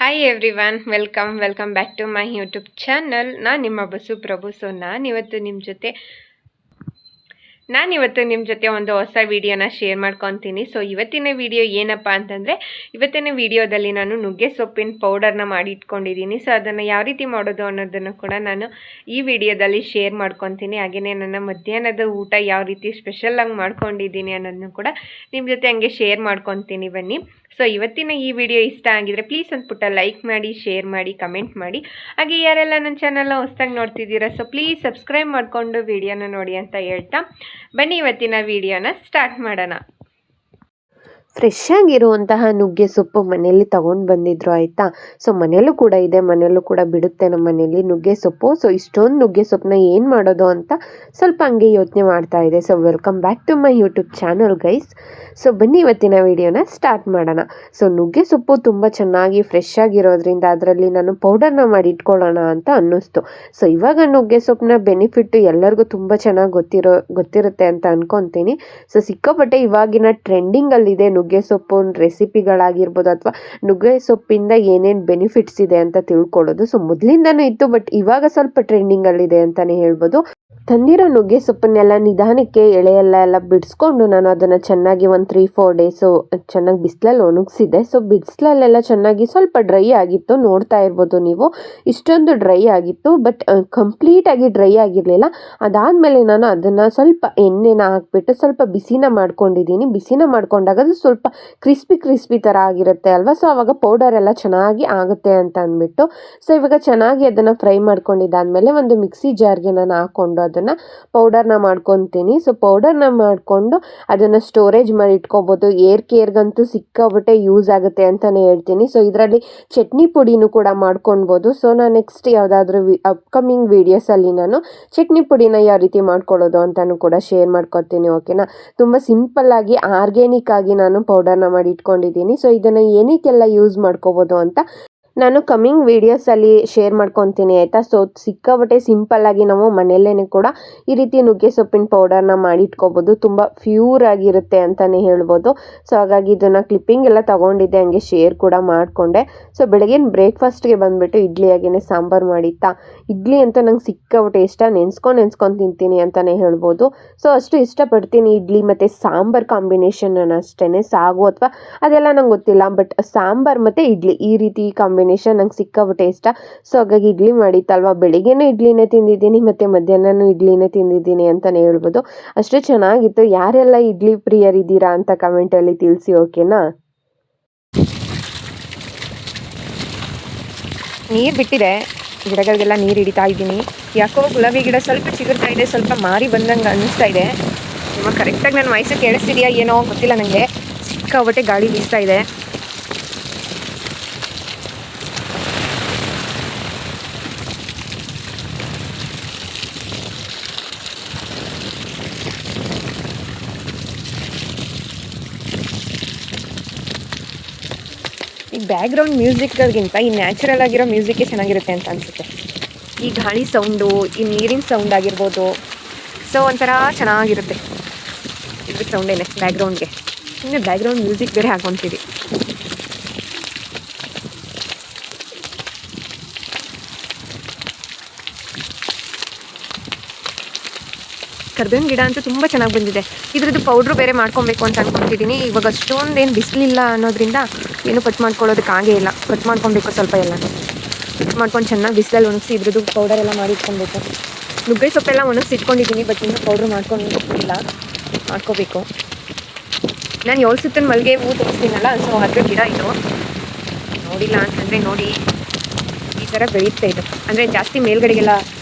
Hi everyone, welcome back to my YouTube channel. ನಾನು ನಿಮ್ಮ ಬಸು ಪ್ರಭು. So ನಾನಿವತ್ತು ನಿಮ್ಮ ಜೊತೆ ಒಂದು ಹೊಸ ವಿಡಿಯೋನ ಶೇರ್ ಮಾಡ್ಕೊತೀನಿ. ಸೊ ಇವತ್ತಿನ ವಿಡಿಯೋ ಏನಪ್ಪ ಅಂತಂದರೆ, ಇವತ್ತಿನ ವಿಡಿಯೋದಲ್ಲಿ ನಾನು ನುಗ್ಗೆ ಸೊಪ್ಪಿನ ಪೌಡರ್ನ ಮಾಡಿ ಇಟ್ಕೊಂಡಿದ್ದೀನಿ. ಸೊ ಅದನ್ನು ಯಾವ ರೀತಿ ಮಾಡೋದು ಅನ್ನೋದನ್ನು ಕೂಡ ನಾನು ಈ ವಿಡಿಯೋದಲ್ಲಿ ಶೇರ್ ಮಾಡ್ಕೊತೀನಿ. ಹಾಗೆಯೇ ನನ್ನ ಮಧ್ಯಾಹ್ನದ ಊಟ ಯಾವ ರೀತಿ ಸ್ಪೆಷಲಾಗಿ ಮಾಡ್ಕೊಂಡಿದ್ದೀನಿ ಅನ್ನೋದನ್ನು ಕೂಡ ನಿಮ್ಮ ಜೊತೆ ಹಂಗೆ ಶೇರ್ ಮಾಡ್ಕೊತೀನಿ ಬನ್ನಿ. ಸೊ ಇವತ್ತಿನ ಈ ವಿಡಿಯೋ ಇಷ್ಟ ಆಗಿದ್ರೆ ಪ್ಲೀಸ್ ಒಂದು ಪುಟ್ಟ ಲೈಕ್ ಮಾಡಿ, ಶೇರ್ ಮಾಡಿ, ಕಮೆಂಟ್ ಮಾಡಿ. ಹಾಗೆ ಯಾರೆಲ್ಲ ನನ್ನ ಚಾನಲ್ನ ಹೊಸ್ದಾಗಿ ನೋಡ್ತಿದ್ದೀರಾ ಸೊ ಪ್ಲೀಸ್ ಸಬ್ಸ್ಕ್ರೈಬ್ ಮಾಡಿಕೊಂಡು ವಿಡಿಯೋನ ನೋಡಿ ಅಂತ ಹೇಳ್ತಾ ಬನ್ನಿ ಇವತ್ತಿನ ವಿಡಿಯೋನ ಸ್ಟಾರ್ಟ್ ಮಾಡೋಣ. ಫ್ರೆಶ್ ಆಗಿರುವಂತಹ ನುಗ್ಗೆ ಸೊಪ್ಪು ಮನೆಯಲ್ಲಿ ತಗೊಂಡು ಬಂದಿದ್ರು ಆಯಿತಾ. ಸೊ ಮನೆಯಲ್ಲೂ ಕೂಡ ಇದೆ, ಮನೆಯಲ್ಲೂ ಕೂಡ ಬಿಡುತ್ತೆ ನಮ್ಮ ಮನೆಯಲ್ಲಿ ನುಗ್ಗೆ ಸೊಪ್ಪು. ಸೊ ಇಷ್ಟೊಂದು ನುಗ್ಗೆ ಸೊಪ್ಪನ್ನ ಏನು ಮಾಡೋದು ಅಂತ ಸ್ವಲ್ಪ ಹಂಗೆ ಯೋಚನೆ ಮಾಡ್ತಾ ಇದೆ. So welcome back to my YouTube channel guys. So ಬನ್ನಿ ಇವತ್ತಿನ ವಿಡಿಯೋನ ಸ್ಟಾರ್ಟ್ ಮಾಡೋಣ. ಸೊ ನುಗ್ಗೆ ಸೊಪ್ಪು ತುಂಬ ಚೆನ್ನಾಗಿ ಫ್ರೆಶ್ ಆಗಿರೋದ್ರಿಂದ ಅದರಲ್ಲಿ ನಾನು ಪೌಡರ್ನ ಮಾಡಿ ಇಟ್ಕೊಳ್ಳೋಣ ಅಂತ ಅನ್ನಿಸ್ತು. ಸೊ ಇವಾಗ ನುಗ್ಗೆ ಸೊಪ್ಪನ್ನ ಬೆನಿಫಿಟ್ಟು ಎಲ್ಲರಿಗೂ ತುಂಬ ಚೆನ್ನಾಗಿ ಗೊತ್ತಿರುತ್ತೆ ಅಂತ ಅನ್ಕೊತೀನಿ. ಸೊ ಸಿಕ್ಕಾಪಟ್ಟೆ ಇವಾಗಿನ ಟ್ರೆಂಡಿಂಗಲ್ಲಿದೆ ನುಗ್ಗೆ ಸೊಪ್ಪು ರೆಸಿಪಿಗಳಾಗಿರ್ಬೋದು ಅಥವಾ ನುಗ್ಗೆ ಸೊಪ್ಪಿಂದ ಏನೇನು ಬೆನಿಫಿಟ್ಸ್ ಇದೆ ಅಂತ ತಿಳ್ಕೊಳ್ಳೋದು. ಸೊ ಮೊದಲಿಂದನೂ ಇತ್ತು, ಬಟ್ ಇವಾಗ ಸ್ವಲ್ಪ ಟ್ರೆಂಡಿಂಗಲ್ಲಿದೆ ಅಂತಲೇ ಹೇಳ್ಬೋದು. ತಂದಿರೋ ನುಗ್ಗೆ ಸೊಪ್ಪನ್ನೆಲ್ಲ ನಿಧಾನಕ್ಕೆ ಎಳೆಯೆಲ್ಲ ಬಿಡಿಸ್ಕೊಂಡು ನಾನು ಅದನ್ನು ಚೆನ್ನಾಗಿ ಒಂದು 3-4 ಡೇಸು ಚೆನ್ನಾಗಿ ಬಿಸಿಲಲ್ಲಿ ಒಣಗಿಸಿದೆ. ಸೊ ಬಿಸಿಲಲ್ಲೆಲ್ಲ ಚೆನ್ನಾಗಿ ಸ್ವಲ್ಪ ಡ್ರೈ ಆಗಿತ್ತು, ನೋಡ್ತಾ ಇರ್ಬೋದು ನೀವು. ಇಷ್ಟೊಂದು ಡ್ರೈ ಆಗಿತ್ತು, ಬಟ್ ಕಂಪ್ಲೀಟಾಗಿ ಡ್ರೈ ಆಗಿರಲಿಲ್ಲ. ಅದಾದಮೇಲೆ ನಾನು ಅದನ್ನು ಸ್ವಲ್ಪ ಎಣ್ಣೆನ ಹಾಕ್ಬಿಟ್ಟು ಸ್ವಲ್ಪ ಬಿಸಿನ ಮಾಡ್ಕೊಂಡಿದ್ದೀನಿ. ಬಿಸಿನ ಮಾಡ್ಕೊಂಡಾಗ ಅದು ಸ್ವಲ್ಪ ಕ್ರಿಸ್ಪಿ ಥರ ಆಗಿರುತ್ತೆ ಅಲ್ವಾ. ಸೊ ಆವಾಗ ಪೌಡರ್ ಎಲ್ಲ ಚೆನ್ನಾಗಿ ಆಗುತ್ತೆ ಅಂತ ಅಂದ್ಬಿಟ್ಟು ಸೊ ಇವಾಗ ಚೆನ್ನಾಗಿ ಅದನ್ನು ಫ್ರೈ ಮಾಡ್ಕೊಂಡಿದ್ದಾದಮೇಲೆ ಒಂದು ಮಿಕ್ಸಿ ಜಾರ್ಗೆ ನಾನು ಹಾಕ್ಕೊಂಡು ಅದನ್ನು ಪೌಡರ್ನ ಮಾಡ್ಕೊತೀನಿ. ಸೊ ಪೌಡರ್ನ ಮಾಡಿಕೊಂಡು ಅದನ್ನು ಸ್ಟೋರೇಜ್ ಮಾಡಿ ಇಟ್ಕೋಬೋದು. ಕೇರ್ಗಂತೂ ಸಿಕ್ಕಾಬಿಟ್ಟೆ ಯೂಸ್ ಆಗುತ್ತೆ ಅಂತಲೇ ಹೇಳ್ತೀನಿ. ಸೊ ಇದರಲ್ಲಿ ಚಟ್ನಿ ಪುಡಿನೂ ಕೂಡ ಮಾಡ್ಕೊಳ್ಬೋದು. ಸೊ ನಾನು ನೆಕ್ಸ್ಟ್ ಯಾವುದಾದ್ರೂ ಅಪ್ಕಮಿಂಗ್ ವೀಡಿಯೋಸಲ್ಲಿ ನಾನು ಚಟ್ನಿ ಪುಡಿನ ಯಾವ ರೀತಿ ಮಾಡ್ಕೊಳ್ಳೋದು ಅಂತಲೂ ಕೂಡ ಶೇರ್ ಮಾಡ್ಕೊತೀನಿ. ಓಕೆನಾ. ತುಂಬ ಸಿಂಪಲ್ಲಾಗಿ ಆರ್ಗ್ಯಾನಿಕ್ ಆಗಿ ನಾನು ಪೌಡರ್ನ ಮಾಡಿ ಇಟ್ಕೊಂಡಿದ್ದೀನಿ. ಸೊ ಇದನ್ನು ಏನಕ್ಕೆಲ್ಲ ಯೂಸ್ ಮಾಡ್ಕೋಬೋದು ಅಂತ ನಾನು ಕಮಿಂಗ್ ವೀಡಿಯೋಸಲ್ಲಿ ಶೇರ್ ಮಾಡ್ಕೊತೀನಿ ಆಯಿತಾ. ಸೊ ಸಿಕ್ಕಾಬಟ್ಟೆ ಸಿಂಪಲ್ಲಾಗಿ ನಾವು ಮನೆಯಲ್ಲೇ ಕೂಡ ಈ ರೀತಿ ನುಗ್ಗೆ ಸೊಪ್ಪಿನ ಪೌಡರ್ನ ಮಾಡಿಟ್ಕೋಬೋದು. ತುಂಬ ಪ್ಯೂರ್ ಆಗಿರುತ್ತೆ ಅಂತಲೇ ಹೇಳ್ಬೋದು. ಸೊ ಹಾಗಾಗಿ ಇದನ್ನು ಕ್ಲಿಪ್ಪಿಂಗ್ ಎಲ್ಲ ತೊಗೊಂಡಿದ್ದೆ, ಹಂಗೆ ಶೇರ್ ಕೂಡ ಮಾಡಿಕೊಂಡೆ. ಸೊ ಬೆಳಗಿನ ಬ್ರೇಕ್ಫಾಸ್ಟ್ಗೆ ಬಂದುಬಿಟ್ಟು ಇಡ್ಲಿ ಹಾಗೇನೆ ಸಾಂಬಾರು ಮಾಡಿತ್ತಾ. ಇಡ್ಲಿ ಅಂತ ನಂಗೆ ಸಿಕ್ಕಾಬಟ್ಟೆ ಇಷ್ಟ, ನೆನ್ಸ್ಕೊಂಡು ತಿಂತೀನಿ ಅಂತಲೇ ಹೇಳ್ಬೋದು. ಸೊ ಅಷ್ಟು ಇಷ್ಟಪಡ್ತೀನಿ ಇಡ್ಲಿ ಮತ್ತು ಸಾಂಬಾರು ಕಾಂಬಿನೇಷನ್ ಅಷ್ಟೇ. ಸಾಗು ಅಥವಾ ಅದೆಲ್ಲ ನಂಗೆ ಗೊತ್ತಿಲ್ಲ, ಬಟ್ ಸಾಂಬಾರು ಮತ್ತು ಇಡ್ಲಿ ಈ ರೀತಿ ಕಾಂಬಿನೇಷನ್ ನಂಗೆ ಸಿಕ್ಕಾಬಿಟ್ಟೆ ಇಷ್ಟ. ಸೊ ಹಾಗಾಗಿ ಇಡ್ಲಿ ಮಾಡಿತ್ತಲ್ವ, ಬೆಳಿಗ್ಗೆನೂ ಇಡ್ಲಿನೇ ತಿಂದಿದ್ದೀನಿ ಮತ್ತು ಮಧ್ಯಾಹ್ನನೂ ಇಡ್ಲಿನೇ ತಿಂದಿದ್ದೀನಿ ಅಂತಲೇ ಹೇಳ್ಬೋದು. ಅಷ್ಟು ಚೆನ್ನಾಗಿತ್ತು. ಯಾರೆಲ್ಲ ಇಡ್ಲಿ ಪ್ರಿಯರಿದ್ದೀರಾ ಅಂತ ಕಮೆಂಟಲ್ಲಿ ತಿಳಿಸಿ. ಓಕೆನಾ. ನೀರು ಬಿಟ್ಟಿದೆ, ಗಿಡಗಳಿಗೆಲ್ಲ ನೀರು ಹಿಡಿತಾ ಇದ್ದೀನಿ. ಯಾಕೋ ಗುಲಾಬಿ ಗಿಡ ಸ್ವಲ್ಪ ಚಿಗುರ್ತಾ ಇದೆ, ಸ್ವಲ್ಪ ಮಾರಿ ಬಂದಂಗೆ ಅನ್ನಿಸ್ತಾ ಇದೆ. ಇವಾಗ ಕರೆಕ್ಟಾಗಿ ನನ್ನ ವಾಯ್ಸ್ ಕೇಳಿಸ್ತಿದೆಯಾ ಏನೋ ಗೊತ್ತಿಲ್ಲ ನನಗೆ. ಸಿಕ್ಕಾಬಟ್ಟೆ ಗಾಳಿ ಬೀಸ್ತಾ ಇದೆ. ಈ ಬ್ಯಾಕ್ಗ್ರೌಂಡ್ ಮ್ಯೂಸಿಕ್ಗಳಿಗಿಂತ ಈ ನ್ಯಾಚುರಲ್ ಆಗಿರೋ ಮ್ಯೂಸಿಕ್ಕೇ ಚೆನ್ನಾಗಿರುತ್ತೆ ಅಂತ ಅನಿಸುತ್ತೆ. ಈ ಗಾಳಿ ಸೌಂಡು, ಈ ನೀರಿನ ಸೌಂಡ್ ಆಗಿರ್ಬೋದು. ಸೊ ಒಂಥರ ಚೆನ್ನಾಗಿರುತ್ತೆ. ಇದ್ರ ಸೌಂಡೇನೆ ಬ್ಯಾಕ್ಗ್ರೌಂಡ್ಗೆ. ಸುಮ್ಮನೆ ಬ್ಯಾಕ್ಗ್ರೌಂಡ್ ಮ್ಯೂಸಿಕ್ ಬೇರೆ ಹಾಕೊತೀವಿ. ಕರ್ಬೇವಿನ ಗಿಡ ಅಂತೂ ತುಂಬ ಚೆನ್ನಾಗಿ ಬಂದಿದೆ. ಇದ್ರದ್ದು ಪೌಡ್ರು ಬೇರೆ ಮಾಡ್ಕೊಬೇಕು ಅಂತ ಅಂದ್ಕೊತಿದ್ದೀನಿ. ಇವಾಗ ಅಷ್ಟೊಂದೇನು ಬಿಸಿಲಿಲ್ಲ ಅನ್ನೋದ್ರಿಂದ ಏನು ಕಟ್ ಮಾಡ್ಕೊಳ್ಳೋದಕ್ಕೆ ಆಗೇ ಇಲ್ಲ. ಕಟ್ ಮಾಡ್ಕೊಬೇಕು ಸ್ವಲ್ಪ ಎಲ್ಲ. ಕಟ್ ಮಾಡ್ಕೊಂಡು ಚೆನ್ನಾಗಿ ಬಿಸಿಲಲ್ಲಿ ಒಣಗಿಸಿ ಇದ್ರದ್ದು ಪೌಡರ್ ಎಲ್ಲ ಮಾಡಿ ಇಟ್ಕೊಬೇಕು. ನುಗ್ಗೆ ಸೊಪ್ಪೆಲ್ಲ ಒಣಗಿಸಿ ಇಟ್ಕೊಂಡಿದ್ದೀನಿ, ಬಟ್ ಇನ್ನೂ ಪೌಡ್ರ್ ಮಾಡ್ಕೋಬೇಕು. ನಾನು 7 ಸುತ್ತಿನ ಮಲ್ಲಿಗೆ ಹೂವು ತೋರಿಸ್ತೀನಲ್ಲ, ಸೊ ಅದ್ರ ಗಿಡ ಇದು. ನೋಡಿಲ್ಲ ಅಂತಂದರೆ ನೋಡಿ, ಈ ಥರ ಬೆಳೆಯುತ್ತೆ ಇದು. ಅಂದರೆ ಜಾಸ್ತಿ ಮೇಲ್ಗಡೆಗೆಲ್ಲ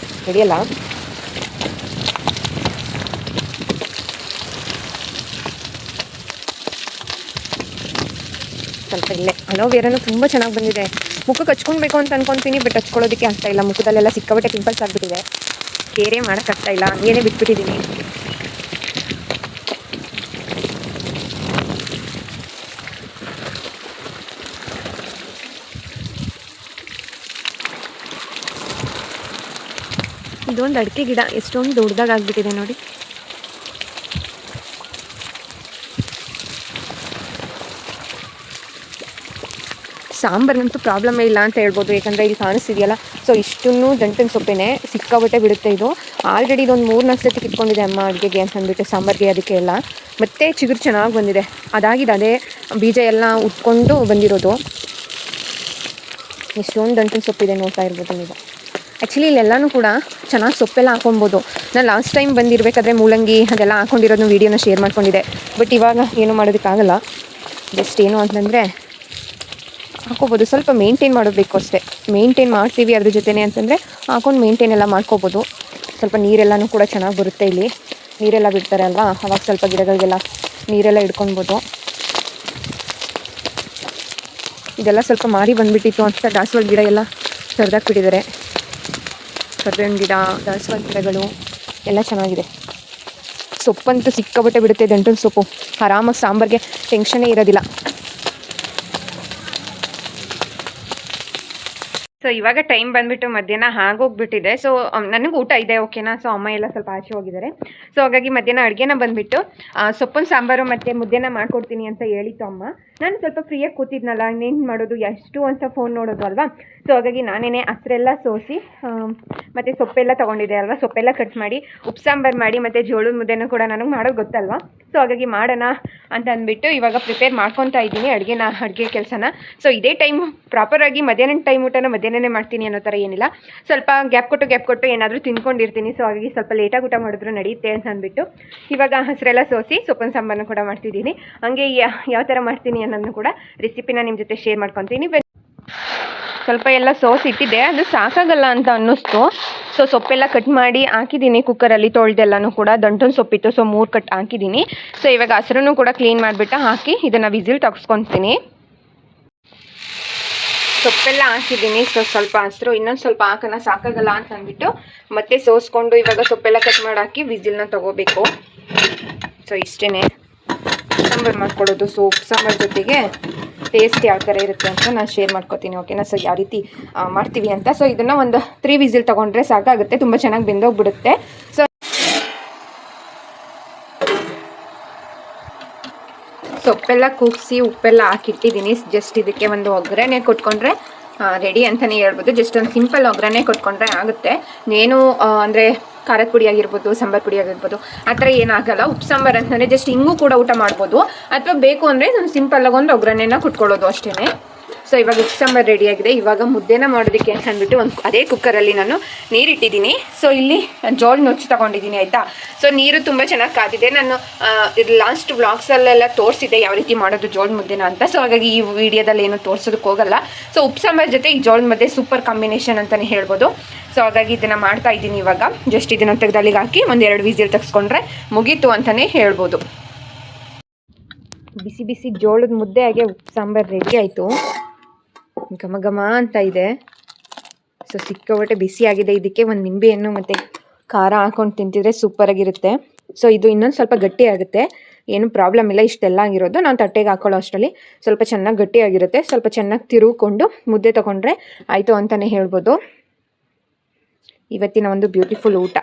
ಬೆಳೆಯಲ್ಲ. ಸ್ವಲ್ಪ ಇಲ್ಲೇ ಅಲೋವೇರಾನು ತುಂಬ ಚೆನ್ನಾಗಿ ಬಂದಿದೆ. ಮುಖಕ್ಕೆ ಹಚ್ಕೊಳ್ಬೇಕು ಅಂತ ಅನ್ಕೊತೀನಿ, ಬಟ್ ಹಚ್ಕೊಳ್ಳೋದಕ್ಕೆ ಆಗ್ತಾ ಇಲ್ಲ. ಮುಖದಲ್ಲೆಲ್ಲ ಸಿಕ್ಕಾಬಟ್ಟೆ ಪಿಂಪಲ್ಸ್ ಆಗಿಬಿಟ್ಟಿದೆ. ಕೇರೇ ಮಾಡೋಕ್ಕಾಗ್ತಾ ಇಲ್ಲ, ಹಂಗೇನೆ ಬಿಟ್ಬಿಟ್ಟಿದ್ದೀನಿ. ಇದೊಂದು ಅಡಿಕೆ ಗಿಡ ಎಷ್ಟೊಂದು ದೊಡ್ಡದಾಗಿಬಿಟ್ಟಿದೆ ನೋಡಿ. ಸಾಂಬಾರಿನಂತೂ ಪ್ರಾಬ್ಲಮೇ ಇಲ್ಲ ಅಂತ ಹೇಳ್ಬೋದು. ಯಾಕಂದರೆ ಇಲ್ಲಿ ಕಾಣಿಸ್ತಿದೆಯಲ್ಲ, ಸೊ ಇಷ್ಟನ್ನು ದಂಟಿನ ಸೊಪ್ಪೇನೆ ಸಿಕ್ಕಾಬಟ್ಟೆ ಬಿಡುತ್ತೆ ಇದು. ಆಲ್ರೆಡಿ ಇದೊಂದು 3-4 ಸತಿ ಕಿತ್ಕೊಂಡಿದೆ ಅಮ್ಮ ಅಡುಗೆಗೆ ಅಂತ ಅಂದ್ಬಿಟ್ಟು, ಸಾಂಬಾರಿಗೆ ಅದಕ್ಕೆ ಎಲ್ಲ. ಮತ್ತು ಚಿಗುರು ಚೆನ್ನಾಗಿ ಬಂದಿದೆ, ಅದಾಗಿದೆ ಅದೇ ಬೀಜ ಎಲ್ಲ ಉಟ್ಕೊಂಡು ಬಂದಿರೋದು. ಎಷ್ಟೊಂದು ದಂಟಿನ ಸೊಪ್ಪಿದೆ ನೋಡ್ತಾ ಇರ್ಬೋದು ನೀವು. ಆ್ಯಕ್ಚುಲಿ ಇಲ್ಲೆಲ್ಲನೂ ಕೂಡ ಚೆನ್ನಾಗಿ ಸೊಪ್ಪೆಲ್ಲ ಹಾಕೊಬೋದು. ನಾನು ಲಾಸ್ಟ್ ಟೈಮ್ ಬಂದಿರಬೇಕಾದ್ರೆ ಮೂಲಂಗಿ ಅದೆಲ್ಲ ಹಾಕೊಂಡಿರೋದು ವೀಡಿಯೋನ ಶೇರ್ ಮಾಡ್ಕೊಂಡಿದ್ದೆ. ಬಟ್ ಇವಾಗ ಏನೂ ಮಾಡೋದಕ್ಕಾಗಲ್ಲ. ಜಸ್ಟ್ ಏನು ಅಂತಂದರೆ ಹಾಕೋಬೋದು, ಸ್ವಲ್ಪ ಮೇಂಟೈನ್ ಮಾಡಬೇಕು ಅಷ್ಟೇ. ಮೇಂಟೈನ್ ಮಾಡ್ತೀವಿ ಅದ್ರ ಜೊತೆನೇ ಅಂತಂದರೆ ಹಾಕೊಂಡು ಮೇಂಟೈನ್ ಎಲ್ಲ ಮಾಡ್ಕೋಬೋದು. ಸ್ವಲ್ಪ ನೀರೆಲ್ಲನೂ ಕೂಡ ಚೆನ್ನಾಗಿ ಬರುತ್ತೆ. ಇಲ್ಲಿ ನೀರೆಲ್ಲ ಬಿಡ್ತಾರೆ ಅಲ್ವಾ, ಅವಾಗ ಸ್ವಲ್ಪ ಗಿಡಗಳಿಗೆಲ್ಲ ನೀರೆಲ್ಲ ಹಿಡ್ಕೊಳ್ಬೋದು. ಇದೆಲ್ಲ ಸ್ವಲ್ಪ ಮಾರಿ ಬಂದುಬಿಟ್ಟಿತ್ತು ಅಂತ ದಾಸವಾಳ ಗಿಡ ಎಲ್ಲ ಕರ್ದಾಕ್ಬಿಟ್ಟಿದ್ದಾರೆ. ಕರ್ಬೇವಿನ ಗಿಡ, ದಾಸವಾಳ ಗಿಡಗಳು ಎಲ್ಲ ಚೆನ್ನಾಗಿದೆ. ಸೊಪ್ಪಂತೂ ಸಿಕ್ಕಾಬಟ್ಟೆ ಬಿಡುತ್ತೆ, ದಂಟಿನ ಸೊಪ್ಪು. ಆರಾಮಾಗಿ ಸಾಂಬಾರಿಗೆ ಟೆನ್ಷನ್ನೇ ಇರೋದಿಲ್ಲ. ಸೊ ಇವಾಗ ಟೈಮ್ ಬಂದುಬಿಟ್ಟು ಮಧ್ಯಾಹ್ನ ಆಗೋಗ್ಬಿಟ್ಟಿದೆ. ಸೊ ನನಗೆ ಊಟ ಇದೆ, ಓಕೆನಾ. ಸೊ ಅಮ್ಮ ಎಲ್ಲ ಸ್ವಲ್ಪ ಆಚೆ ಹೋಗಿದ್ದಾರೆ. ಸೊ ಹಾಗಾಗಿ ಮಧ್ಯಾಹ್ನ ಅಡುಗೆನ ಬಂದುಬಿಟ್ಟು ಸೊಪ್ಪಿನ ಸಾಂಬಾರು ಮತ್ತು ಮುದ್ದೆನ ಮಾಡ್ಕೊಡ್ತೀನಿ ಅಂತ ಹೇಳಿತ್ತು ಅಮ್ಮ. ನಾನು ಸ್ವಲ್ಪ ಫ್ರೀಯಾಗಿ ಕೂತಿದ್ನಲ್ಲ, ಇನ್ನೇನು ಮಾಡೋದು, ಎಷ್ಟು ಅಂತ ಫೋನ್ ನೋಡೋದು ಅಲ್ವಾ. ಸೊ ಹಾಗಾಗಿ ನಾನೇನೆ ಹಸ್ರೆಲ್ಲ ಸೋಸಿ ಮತ್ತು ಸೊಪ್ಪೆಲ್ಲ ತೊಗೊಂಡಿದ್ದೆ ಅಲ್ವಾ, ಸೊಪ್ಪೆಲ್ಲ ಕಟ್ ಮಾಡಿ ಉಪ್ಪು ಸಾಂಬಾರು ಮಾಡಿ ಮತ್ತು ಜೋಳದ ಮುದ್ದೆನೂ ಕೂಡ ನನಗೆ ಮಾಡೋದು ಗೊತ್ತಲ್ವಾ. ಸೊ ಹಾಗಾಗಿ ಮಾಡೋಣ ಅಂತ ಅಂದ್ಬಿಟ್ಟು ಇವಾಗ ಪ್ರಿಪೇರ್ ಮಾಡ್ಕೊತಾ ಇದ್ದೀನಿ ಅಡುಗೆ ಕೆಲಸನ. ಸೊ ಇದೇ ಟೈಮ್ ಪ್ರಾಪರಾಗಿ ಮಧ್ಯಾಹ್ನ ಟೈಮ್ ಊಟನ ಮಧ್ಯಾಹ್ನನೇ ಮಾಡ್ತೀನಿ ಅನ್ನೋ ಥರ ಏನಿಲ್ಲ. ಸ್ವಲ್ಪ ಗ್ಯಾಪ್ ಕೊಟ್ಟು ಏನಾದರೂ ತಿನ್ಕೊಂಡಿರ್ತೀನಿ. ಸೊ ಹಾಗಾಗಿ ಸ್ವಲ್ಪ ಲೇಟಾಗಿ ಊಟ ಮಾಡಿದ್ರು ನಡೆಯುತ್ತೆ ಅಂತ ಅಂದ್ಬಿಟ್ಟು ಇವಾಗ ಹಸಿರೆಲ್ಲ ಸೋಸಿ ಸೊಪ್ಪಿನ ಸಾಂಬಾರನ್ನು ಕೂಡ ಮಾಡ್ತಿದ್ದೀನಿ. ಹಾಗೆ ಯಾವ ಥರ ಮಾಡ್ತೀನಿ ಅನ್ನೋದನ್ನು ಕೂಡ ರೆಸಿಪಿನ ನಿಮ್ಮ ಜೊತೆ ಶೇರ್ ಮಾಡ್ಕೊತೀನಿ. ಸ್ವಲ್ಪ ಎಲ್ಲ ಸೋಸ್ ಇಟ್ಟಿದ್ದೆ, ಅದು ಸಾಕಾಗಲ್ಲ ಅಂತ ಅನ್ನಿಸ್ತು. ಸೊ ಸೊಪ್ಪೆಲ್ಲ ಕಟ್ ಮಾಡಿ ಹಾಕಿದ್ದೀನಿ ಕುಕ್ಕರಲ್ಲಿ, ತೊಳೆದೆಲ್ಲನೂ ಕೂಡ. ದಂಟನ್ ಸೊಪ್ಪಿತ್ತು, ಸೊ 3 ಕಟ್ ಹಾಕಿದ್ದೀನಿ. ಸೊ ಇವಾಗ ಹಸಿರನ್ನು ಕೂಡ ಕ್ಲೀನ್ ಮಾಡಿಬಿಟ್ಟು ಹಾಕಿ ಇದನ್ನು ವಿಸಿಲ್ ತೆಗೆಸ್ಕೊತೀನಿ. ಸೊಪ್ಪೆಲ್ಲ ಹಾಕಿದ್ದೀನಿ. ಸೊ ಸ್ವಲ್ಪ ಹಸಿರು ಇನ್ನೊಂದು ಸ್ವಲ್ಪ ಹಾಕೋಣ, ಸಾಕಾಗಲ್ಲ ಅಂತ ಅಂದ್ಬಿಟ್ಟು ಮತ್ತೆ ಸೋಸ್ಕೊಂಡು ಇವಾಗ ಸೊಪ್ಪೆಲ್ಲ ಕಟ್ ಮಾಡಿ ಹಾಕಿ ವಿಸಿಲ್ನ ತೊಗೋಬೇಕು. ಸೊ ಇಷ್ಟೇ ಸಾಂಬಾರು ಮಾಡ್ಕೊಳ್ಳೋದು. ಸೊ ಉಪ್ಪು ಸಾಂಬಾರು ಜೊತೆಗೆ ಟೇಸ್ಟ್ ಯಾವ ಥರ ಇರುತ್ತೆ ಅಂತ ನಾನು ಶೇರ್ ಮಾಡ್ಕೊತೀನಿ, ಓಕೆನಾ. ಸೊ ಯಾವ ರೀತಿ ಮಾಡ್ತೀವಿ ಅಂತ. ಸೊ ಇದನ್ನು ಒಂದು 3 ವಿಸಿಲ್ ತೊಗೊಂಡ್ರೆ ಸಾಕಾಗುತ್ತೆ, ತುಂಬ ಚೆನ್ನಾಗಿ ಬೆಂದೋಗ್ಬಿಡುತ್ತೆ. ಸೊ ಸೊಪ್ಪೆಲ್ಲ ಕೂಗಿಸಿ ಉಪ್ಪೆಲ್ಲ ಹಾಕಿಟ್ಟಿದ್ದೀನಿ. ಜಸ್ಟ್ ಇದಕ್ಕೆ ಒಂದು ಒಗ್ಗರಣೆ ಕೊಟ್ಕೊಂಡ್ರೆ ರೆಡಿ ಅಂತಲೇ ಹೇಳ್ಬೋದು. ಜಸ್ಟ್ ಒಂದು ಸಿಂಪಲ್ ಒಗ್ಗರಣೆ ಕೊಟ್ಕೊಂಡ್ರೆ ಆಗುತ್ತೆ. ಏನು ಅಂದರೆ ಖಾರದ ಪುಡಿ ಆಗಿರ್ಬೋದು, ಸಾಂಬಾರು ಪುಡಿ ಆಗಿರ್ಬೋದು, ಆ ಥರ ಏನಾಗಲ್ಲ. ಉಪ್ಪು ಸಾಂಬಾರು ಅಂತಂದರೆ ಜಸ್ಟ್ ಹಿಂಗೂ ಕೂಡ ಊಟ ಮಾಡ್ಬೋದು, ಅಥವಾ ಬೇಕು ಅಂದರೆ ನಾನು ಸಿಂಪಲ್ಲಾಗಿ ಒಂದು ಒಗ್ಗರಣೆನ ಕೊಟ್ಕೊಳ್ಳೋದು ಅಷ್ಟೇ. ಸೊ ಇವಾಗ ಉಪ್ಪು ಸಾಂಬಾರು ರೆಡಿಯಾಗಿದೆ. ಇವಾಗ ಮುದ್ದೆನ ಮಾಡೋದಕ್ಕೆ ಅಂತ ಅಂದ್ಬಿಟ್ಟು ಅದೇ ಕುಕ್ಕರಲ್ಲಿ ನಾನು ನೀರಿಟ್ಟಿದ್ದೀನಿ. ಸೊ ಇಲ್ಲಿ ಜೋಳ ನುಚ್ಚು ತೊಗೊಂಡಿದ್ದೀನಿ, ಆಯಿತಾ. ಸೊ ನೀರು ತುಂಬ ಚೆನ್ನಾಗಿ ಕಾದಿದೆ. ನಾನು ಲಾಸ್ಟ್ ವ್ಲಾಗ್ಸಲ್ಲೆಲ್ಲ ತೋರಿಸಿದೆ ಯಾವ ರೀತಿ ಮಾಡೋದು ಜೋಳದ ಮುದ್ದೆನ ಅಂತ. ಸೊ ಹಾಗಾಗಿ ಈ ವಿಡಿಯೋದಲ್ಲಿ ಏನು ತೋರಿಸೋದಕ್ಕೆ ಹೋಗಲ್ಲ. ಸೊ ಉಪ್ಪು ಸಾಂಬಾರು ಜೊತೆ ಈ ಜೋಳದ ಮುದ್ದೆ ಸೂಪರ್ ಕಾಂಬಿನೇಷನ್ ಅಂತಲೇ ಹೇಳ್ಬೋದು. ಸೊ ಹಾಗಾಗಿ ಇದನ್ನು ಮಾಡ್ತಾ ಇದ್ದೀನಿ ಇವಾಗ. ಜಸ್ಟ್ ಇದನ್ನು ತೆಗೆದಲ್ಲಿಗೆ ಹಾಕಿ 1-2 ವಿಸಿಲ್ ತೆಗೆಸ್ಕೊಂಡ್ರೆ ಮುಗೀತು ಅಂತಲೇ ಹೇಳ್ಬೋದು. ಬಿಸಿ ಬಿಸಿ ಜೋಳದ ಮುದ್ದೆ ಹಾಗೆ ಉಪ್ಪು ಸಾಂಬಾರು ರೆಡಿ ಆಯಿತು. ಘಮ ಘಮ ಅಂತ ಇದೆ. ಸೊ ಸಿಕ್ಕಾಬಟ್ಟೆ ಬಿಸಿಯಾಗಿದೆ. ಇದಕ್ಕೆ ಒಂದು ನಿಂಬೆಹಣ್ಣು ಮತ್ತು ಖಾರ ಹಾಕ್ಕೊಂಡು ತಿಂತಿದ್ರೆ ಸೂಪರಾಗಿರುತ್ತೆ. ಸೊ ಇದು ಇನ್ನೊಂದು ಸ್ವಲ್ಪ ಗಟ್ಟಿ ಆಗುತ್ತೆ, ಏನು ಪ್ರಾಬ್ಲಮ್ ಇಲ್ಲ. ಇಷ್ಟೆಲ್ಲ ಆಗಿರೋದು ನಾನು ತಟ್ಟೆಗೆ ಹಾಕೊಳ್ಳೋ ಅಷ್ಟರಲ್ಲಿ ಸ್ವಲ್ಪ ಚೆನ್ನಾಗಿ ಗಟ್ಟಿಯಾಗಿರುತ್ತೆ. ಸ್ವಲ್ಪ ಚೆನ್ನಾಗಿ ತಿರುಗಿಕೊಂಡು ಮುದ್ದೆ ತೊಗೊಂಡ್ರೆ ಆಯಿತು ಅಂತಲೇ ಹೇಳ್ಬೋದು. ಇವತ್ತಿನ ಒಂದು ಬ್ಯೂಟಿಫುಲ್ ಊಟ.